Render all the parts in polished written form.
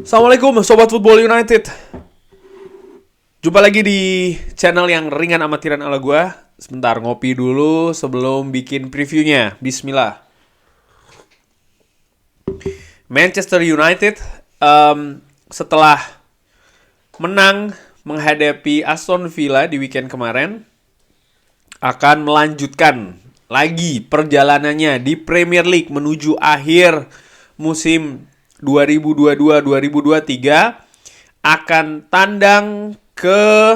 Assalamualaikum Sobat Football United. Jumpa lagi di channel yang ringan amatiran ala gue. Sebentar ngopi dulu sebelum bikin previewnya. Bismillah. Manchester United setelah menang menghadapi Aston Villa di weekend kemarin akan melanjutkan lagi perjalanannya di Premier League menuju akhir musim 2022-2023, akan tandang ke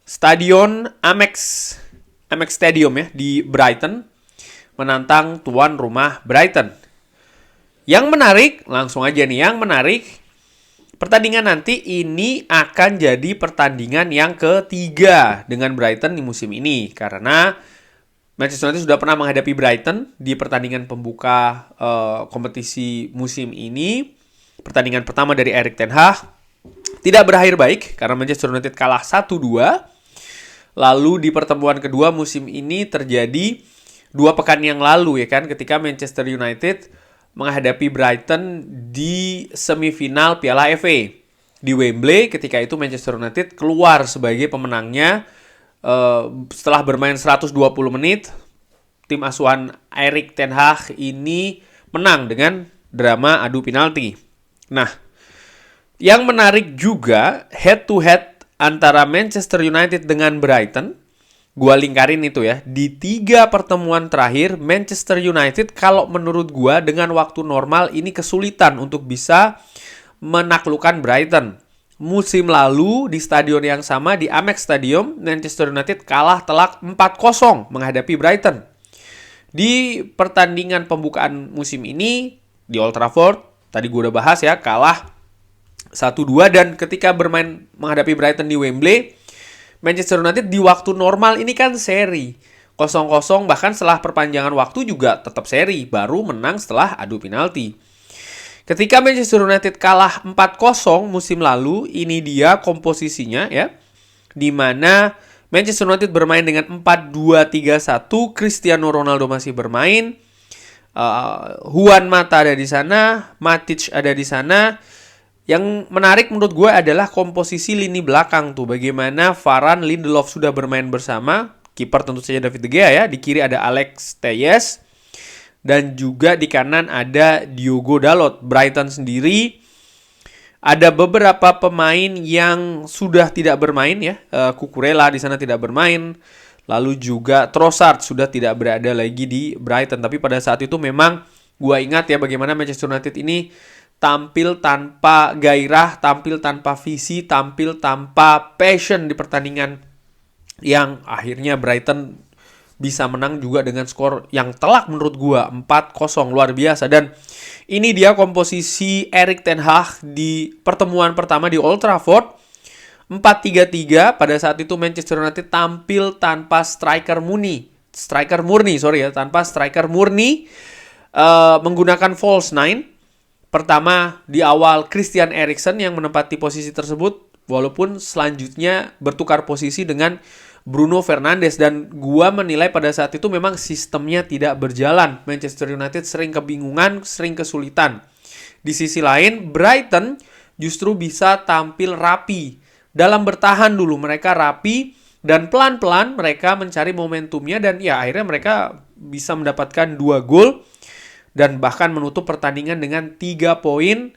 Stadion Amex Stadium ya di Brighton, menantang tuan rumah Brighton. Yang menarik, langsung aja nih, yang menarik, pertandingan nanti ini akan jadi pertandingan yang ketiga dengan Brighton di musim ini, karena Manchester United sudah pernah menghadapi Brighton di pertandingan pembuka kompetisi musim ini. Pertandingan pertama dari Erik ten Hag tidak berakhir baik karena Manchester United kalah 1-2. Lalu di pertemuan kedua musim ini terjadi 2 pekan yang lalu ya kan, ketika Manchester United menghadapi Brighton di semifinal Piala FA di Wembley. Ketika itu Manchester United keluar sebagai pemenangnya. Setelah bermain 120 menit, tim asuhan Erik ten Hag ini menang dengan drama adu penalti. Nah, yang menarik juga head to head antara Manchester United dengan Brighton. Gua lingkarin itu ya. Di 3 pertemuan terakhir, Manchester United kalau menurut gua dengan waktu normal ini kesulitan untuk bisa menaklukkan Brighton. Musim lalu di stadion yang sama, di Amex Stadium, Manchester United kalah telak 4-0 menghadapi Brighton. Di pertandingan pembukaan musim ini di Old Trafford, tadi gue udah bahas ya, kalah 1-2. Dan ketika bermain menghadapi Brighton di Wembley, Manchester United di waktu normal ini kan seri 0-0, bahkan setelah perpanjangan waktu juga tetap seri, baru menang setelah adu penalti. Ketika Manchester United kalah 4-0 musim lalu, ini dia komposisinya ya, di mana Manchester United bermain dengan 4-2-3-1, Cristiano Ronaldo masih bermain, Juan Mata ada di sana, Matic ada di sana. Yang menarik menurut gue adalah komposisi lini belakang tuh, bagaimana Varane, Lindelof sudah bermain bersama, kiper tentu saja David De Gea ya, di kiri ada Alex Telles, dan juga di kanan ada Diogo Dalot. Brighton sendiri ada beberapa pemain yang sudah tidak bermain ya. Cucurella di sana tidak bermain. Lalu juga Trossard sudah tidak berada lagi di Brighton. Tapi pada saat itu memang gua ingat ya bagaimana Manchester United ini tampil tanpa gairah, tampil tanpa visi, tampil tanpa passion di pertandingan yang akhirnya Brighton bisa menang juga dengan skor yang telak menurut gua 4-0, luar biasa. Dan ini dia komposisi Erik ten Hag di pertemuan pertama di Old Trafford, 4-3-3. Pada saat itu Manchester United tampil tanpa striker murni, menggunakan false nine. Pertama di awal Christian Eriksen yang menempati posisi tersebut, walaupun selanjutnya bertukar posisi dengan Bruno Fernandes. Dan gua menilai pada saat itu memang sistemnya tidak berjalan. Manchester United sering kebingungan, sering kesulitan. Di sisi lain, Brighton justru bisa tampil rapi. Dalam bertahan dulu mereka rapi, dan pelan-pelan mereka mencari momentumnya, dan ya akhirnya mereka bisa mendapatkan 2 gol dan bahkan menutup pertandingan dengan 3 poin.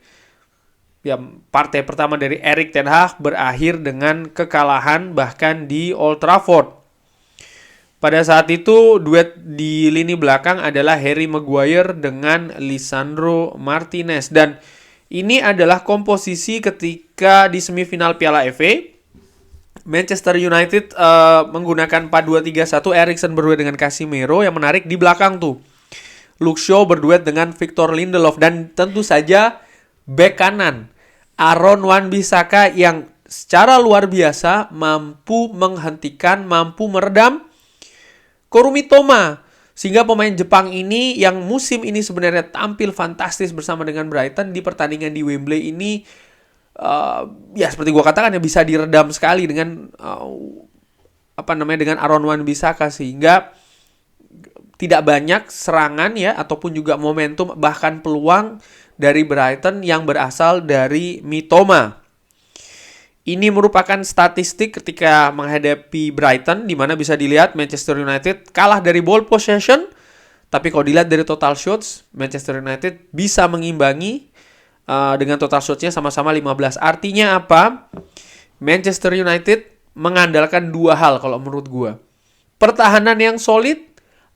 Ya, partai pertama dari Erik ten Hag berakhir dengan kekalahan bahkan di Old Trafford. Pada saat itu duet di lini belakang adalah Harry Maguire dengan Lisandro Martinez. Dan ini adalah komposisi ketika di semifinal Piala FA. Manchester United menggunakan 4-2-3-1, Eriksen berduet dengan Casemiro. Yang menarik di belakang tuh Luke Shaw berduet dengan Victor Lindelof. Dan tentu saja bek kanan Aaron Wan-Bissaka yang secara luar biasa mampu menghentikan, mampu meredam Kurumi Toma. Sehingga pemain Jepang ini yang musim ini sebenarnya tampil fantastis bersama dengan Brighton di pertandingan di Wembley ini, ya seperti gue katakan ya, bisa diredam sekali dengan dengan Aaron Wan-Bissaka, sehingga tidak banyak serangan ya ataupun juga momentum bahkan peluang dari Brighton yang berasal dari Mitoma. Ini merupakan statistik ketika menghadapi Brighton, di mana bisa dilihat Manchester United kalah dari ball possession, tapi kalau dilihat dari total shots, Manchester United bisa mengimbangi dengan total shots-nya sama-sama 15. Artinya apa? Manchester United mengandalkan dua hal kalau menurut gue. Pertahanan yang solid,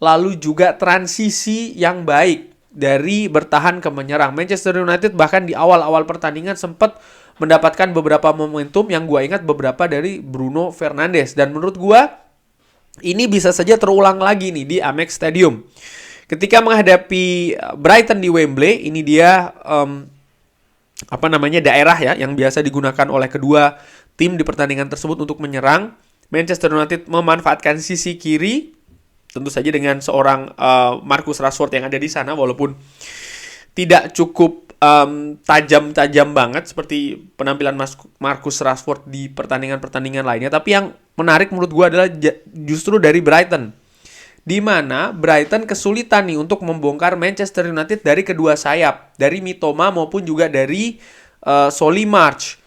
lalu juga transisi yang baik dari bertahan ke menyerang. Manchester United bahkan di awal-awal pertandingan sempat mendapatkan beberapa momentum yang gue ingat beberapa dari Bruno Fernandes. Dan menurut gue ini bisa saja terulang lagi nih di Amex Stadium. Ketika menghadapi Brighton di Wembley, ini dia daerah ya yang biasa digunakan oleh kedua tim di pertandingan tersebut untuk menyerang. Manchester United memanfaatkan sisi kiri, tentu saja dengan seorang Marcus Rashford yang ada di sana, walaupun tidak cukup tajam-tajam banget seperti penampilan Marcus Rashford di pertandingan-pertandingan lainnya. Tapi yang menarik menurut gue adalah justru dari Brighton, di mana Brighton kesulitan nih untuk membongkar Manchester United dari kedua sayap, dari Mitoma maupun juga dari Solly March.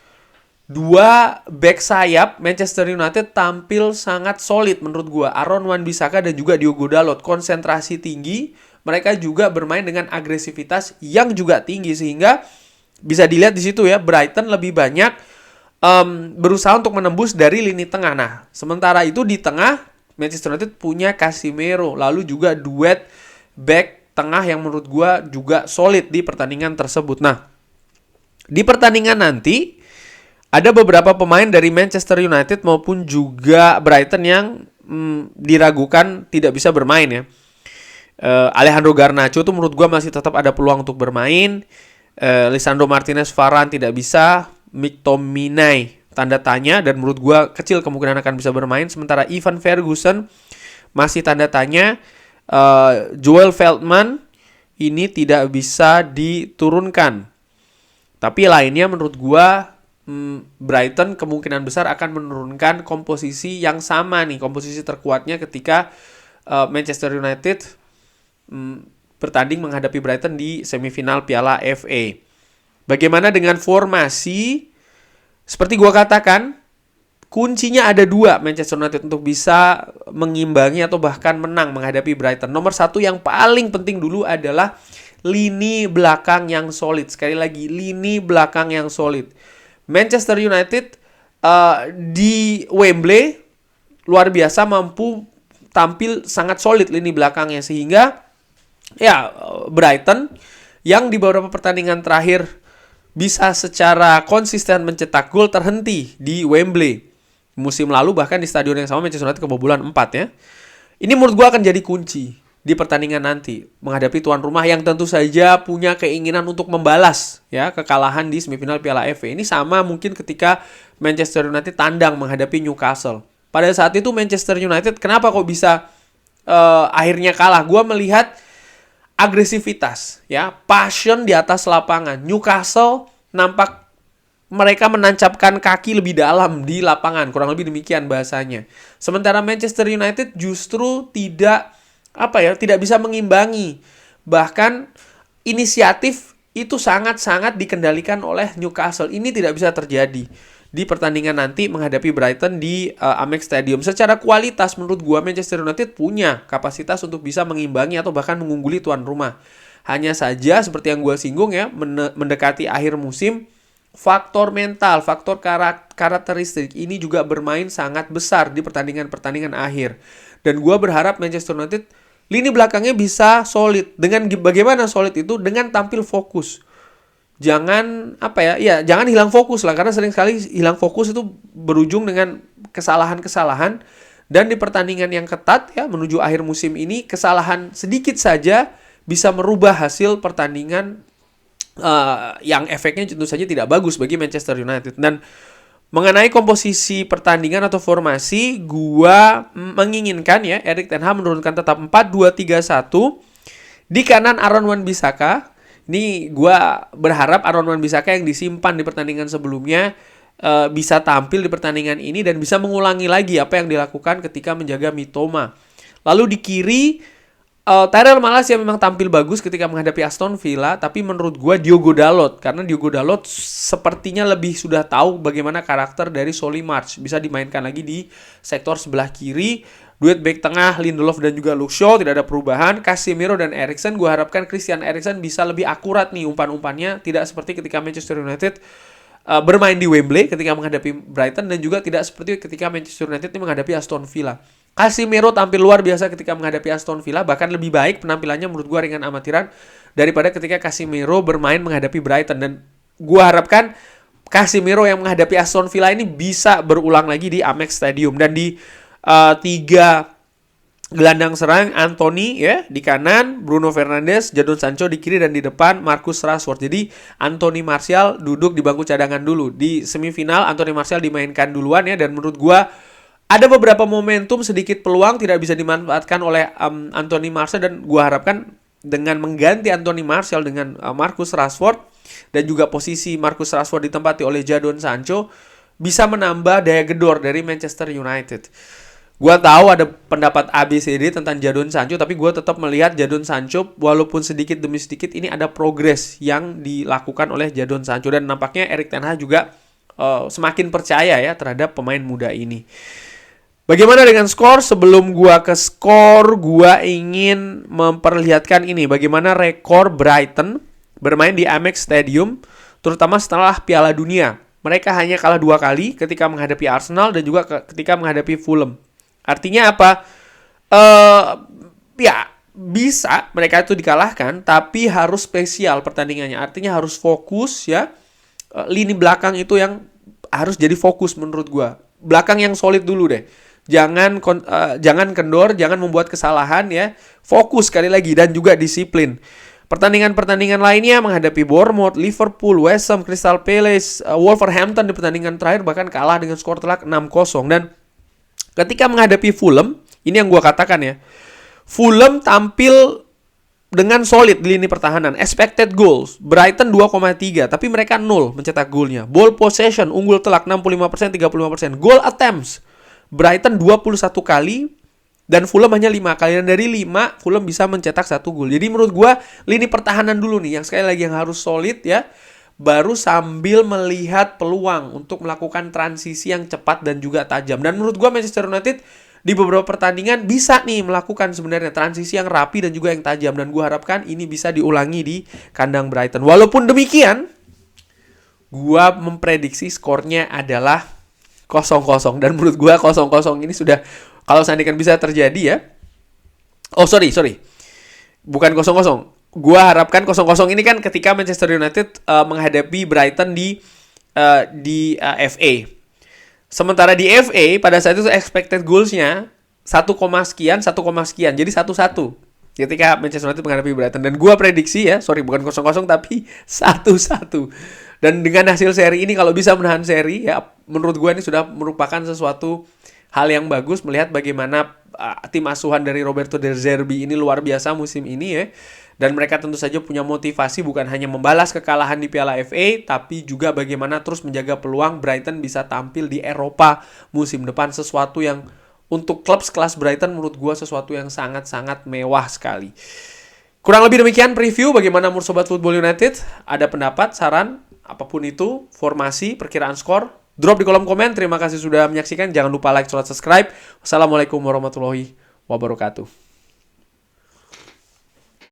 Dua back sayap Manchester United tampil sangat solid menurut gue. Aaron Wan-Bissaka dan juga Diogo Dalot konsentrasi tinggi. Mereka juga bermain dengan agresivitas yang juga tinggi, sehingga bisa dilihat di situ ya, Brighton lebih banyak berusaha untuk menembus dari lini tengah. Nah, sementara itu di tengah Manchester United punya Casemiro, lalu juga duet back tengah yang menurut gue juga solid di pertandingan tersebut. Nah, di pertandingan nanti ada beberapa pemain dari Manchester United maupun juga Brighton yang diragukan tidak bisa bermain ya. Alejandro Garnacho tuh menurut gue masih tetap ada peluang untuk bermain. Lisandro Martinez Varane tidak bisa. McTominay tanda tanya dan menurut gue kecil kemungkinan akan bisa bermain. Sementara Ivan Ferguson masih tanda tanya. Joel Veltman ini tidak bisa diturunkan. Tapi lainnya menurut gue Brighton kemungkinan besar akan menurunkan komposisi yang sama nih, komposisi terkuatnya ketika Manchester United bertanding menghadapi Brighton di semifinal Piala FA. Bagaimana dengan formasi? Seperti gue katakan, kuncinya ada dua Manchester United untuk bisa mengimbangi atau bahkan menang menghadapi Brighton. Nomor satu yang paling penting dulu adalah lini belakang yang solid. Sekali lagi, lini belakang yang solid. Manchester United di Wembley luar biasa mampu tampil sangat solid lini belakangnya, sehingga ya Brighton yang di beberapa pertandingan terakhir bisa secara konsisten mencetak gol terhenti di Wembley. Musim lalu bahkan di stadion yang sama Manchester United kebobolan 4 ya. Ini menurut gue akan jadi kunci di pertandingan nanti menghadapi tuan rumah yang tentu saja punya keinginan untuk membalas ya kekalahan di semifinal Piala FA. Ini sama mungkin ketika Manchester United tandang menghadapi Newcastle. Pada saat itu Manchester United kenapa kok bisa akhirnya kalah? Gua melihat agresivitas ya, passion di atas lapangan. Newcastle nampak mereka menancapkan kaki lebih dalam di lapangan, kurang lebih demikian bahasanya. Sementara Manchester United justru tidak bisa mengimbangi. Bahkan inisiatif itu sangat-sangat dikendalikan oleh Newcastle. Ini tidak bisa terjadi di pertandingan nanti menghadapi Brighton di Amex Stadium. Secara kualitas menurut gua Manchester United punya kapasitas untuk bisa mengimbangi atau bahkan mengungguli tuan rumah. Hanya saja seperti yang gua singgung ya, mendekati akhir musim, faktor mental, faktor karakteristik ini juga bermain sangat besar di pertandingan-pertandingan akhir. Dan gua berharap Manchester United lini belakangnya bisa solid. Dengan bagaimana solid itu? Dengan tampil fokus. Jangan jangan hilang fokus lah, karena sering sekali hilang fokus itu berujung dengan kesalahan-kesalahan. Dan di pertandingan yang ketat ya menuju akhir musim ini, kesalahan sedikit saja bisa merubah hasil pertandingan yang efeknya tentu saja tidak bagus bagi Manchester United. Dan mengenai komposisi pertandingan atau formasi, gua menginginkan ya Erik ten Hag menurunkan tetap 4-2-3-1. Di kanan Aaron Wan-Bissaka. Ini gua berharap Aaron Wan-Bissaka yang disimpan di pertandingan sebelumnya bisa tampil di pertandingan ini dan bisa mengulangi lagi apa yang dilakukan ketika menjaga Mitoma. Lalu di kiri Tyrell Malacia yang memang tampil bagus ketika menghadapi Aston Villa, tapi menurut gue Diogo Dalot, karena Diogo Dalot sepertinya lebih sudah tahu bagaimana karakter dari Solly March, bisa dimainkan lagi di sektor sebelah kiri. Duet back tengah Lindelof dan juga Luke Shaw tidak ada perubahan. Casemiro dan Eriksen, gue harapkan Christian Eriksen bisa lebih akurat nih umpan-umpannya, tidak seperti ketika Manchester United bermain di Wembley ketika menghadapi Brighton, dan juga tidak seperti ketika Manchester United ini menghadapi Aston Villa. Casemiro tampil luar biasa ketika menghadapi Aston Villa, bahkan lebih baik penampilannya menurut gue ringan amatiran daripada ketika Casemiro bermain menghadapi Brighton. Dan gue harapkan Casemiro yang menghadapi Aston Villa ini bisa berulang lagi di Amex Stadium. Dan di tiga gelandang serang, Anthony ya di kanan, Bruno Fernandes, Jadon Sancho di kiri, dan di depan Marcus Rashford. Jadi Anthony Martial duduk di bangku cadangan dulu. Di semifinal Anthony Martial dimainkan duluan ya, dan menurut gua ada beberapa momentum sedikit peluang tidak bisa dimanfaatkan oleh Anthony Martial, dan gua harapkan dengan mengganti Anthony Martial dengan Marcus Rashford, dan juga posisi Marcus Rashford ditempati oleh Jadon Sancho, bisa menambah daya gedor dari Manchester United. Gue tahu ada pendapat ABCD tentang Jadon Sancho, tapi gue tetap melihat Jadon Sancho walaupun sedikit demi sedikit ini ada progres yang dilakukan oleh Jadon Sancho, dan nampaknya Erik ten Hag juga semakin percaya ya terhadap pemain muda ini. Bagaimana dengan skor? Sebelum gue ke skor, gue ingin memperlihatkan ini bagaimana rekor Brighton bermain di Amex Stadium, terutama setelah Piala Dunia. Mereka hanya kalah 2 kali ketika menghadapi Arsenal dan juga ketika menghadapi Fulham. Artinya apa? Ya bisa mereka itu dikalahkan, tapi harus spesial pertandingannya. Artinya harus fokus ya. Lini belakang itu yang harus jadi fokus menurut gua. Belakang yang solid dulu deh. Jangan kendor, jangan membuat kesalahan ya. Fokus sekali lagi, dan juga disiplin. Pertandingan-pertandingan lainnya menghadapi Bournemouth, Liverpool, West Ham, Crystal Palace, Wolverhampton di pertandingan terakhir bahkan kalah dengan skor telak 6-0. Dan ketika menghadapi Fulham, ini yang gue katakan ya, Fulham tampil dengan solid di lini pertahanan. Expected goals, Brighton 2,3, tapi mereka 0 mencetak golnya. Ball possession, unggul telak 65%, 35%. Goal attempts, Brighton 21 kali, dan Fulham hanya 5 kali. Dan dari 5, Fulham bisa mencetak 1 gol. Jadi menurut gue, lini pertahanan dulu nih, yang sekali lagi yang harus solid ya, baru sambil melihat peluang untuk melakukan transisi yang cepat dan juga tajam. Dan menurut gue Manchester United di beberapa pertandingan bisa nih melakukan sebenarnya transisi yang rapi dan juga yang tajam. Dan gue harapkan ini bisa diulangi di kandang Brighton. Walaupun demikian, gue memprediksi skornya adalah 0-0. Dan menurut gue 0-0 ini sudah, kalau seandainya bisa terjadi ya. Oh sorry. Bukan 0-0. Gua harapkan 0-0 ini kan ketika Manchester United menghadapi Brighton di FA. Sementara di FA pada saat itu expected goals-nya 1, sekian. Jadi 1-1 ketika Manchester United menghadapi Brighton. Dan gua prediksi ya, bukan 0-0 tapi 1-1. Dan dengan hasil seri ini, kalau bisa menahan seri ya, menurut gua ini sudah merupakan sesuatu hal yang bagus, melihat bagaimana tim asuhan dari Roberto De Zerbi ini luar biasa musim ini ya. Dan mereka tentu saja punya motivasi bukan hanya membalas kekalahan di Piala FA, tapi juga bagaimana terus menjaga peluang Brighton bisa tampil di Eropa musim depan. Sesuatu yang untuk klub sekelas Brighton menurut gue sesuatu yang sangat-sangat mewah sekali. Kurang lebih demikian preview bagaimana menurut Sobat Football United. Ada pendapat, saran, apapun itu, formasi, perkiraan skor, drop di kolom komen. Terima kasih sudah menyaksikan. Jangan lupa like, subscribe. Wassalamualaikum warahmatullahi wabarakatuh.